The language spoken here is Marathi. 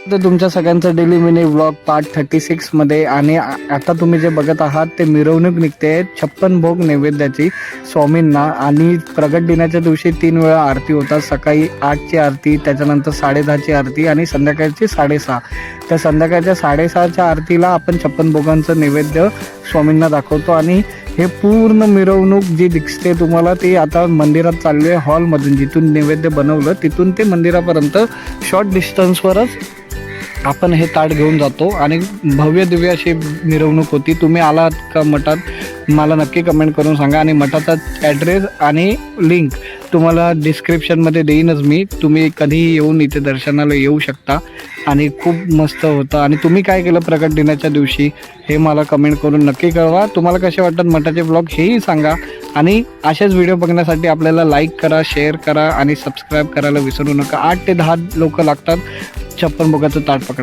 तर तुमच्या सगळ्यांचा डेली मिनी व्लॉग पार्ट 36 मध्ये. आणि आता तुम्ही जे बघत आहात ते मिरवणूक निघते 56 भोग नैवेद्याची स्वामींना. आणि प्रगट दिनाच्या दिवशी 3 वेळा आरती होतात. सकाळी 8ची आरती, त्याच्यानंतर 10:30ची आरती आणि संध्याकाळची 6:30. तर संध्याकाळच्या 6:30च्या आरतीला आपण 56 भोगांचं नैवेद्य स्वामींना दाखवतो. आणि हे पूर्ण मिरवणूक जी दिसते तुम्हाला ती आता मंदिरात चालली आहे. हॉलमधून जिथून नैवेद्य बनवलं तिथून ते मंदिरापर्यंत शॉर्ट डिस्टन्सवरच आपण हे ताट घेऊन जातो. आणि भव्य दिव्य अशी मिरवणूक होती. तुम्ही आलात का मठात, मला नक्की कमेंट करून सांगा. आणि मठाचा ॲड्रेस आणि लिंक तुम्हाला डिस्क्रिप्शनमध्ये देईनच मी. तुम्ही कधीही येऊन इथे दर्शनाला येऊ शकता. आणि खूप मस्त होतं. आणि तुम्ही काय केलं प्रगट दिनाच्या दिवशी हे मला कमेंट करून नक्की कळवा. तुम्हाला कसे वाटतात मठाचे ब्लॉग हेही सांगा. आणि असेच व्हिडिओ बघण्यासाठी आपल्याला लाईक करा, शेअर करा आणि सबस्क्राईब करायला विसरू नका. 8 ते 10 लोक लागतात 56 भोगाचं ताट पकड.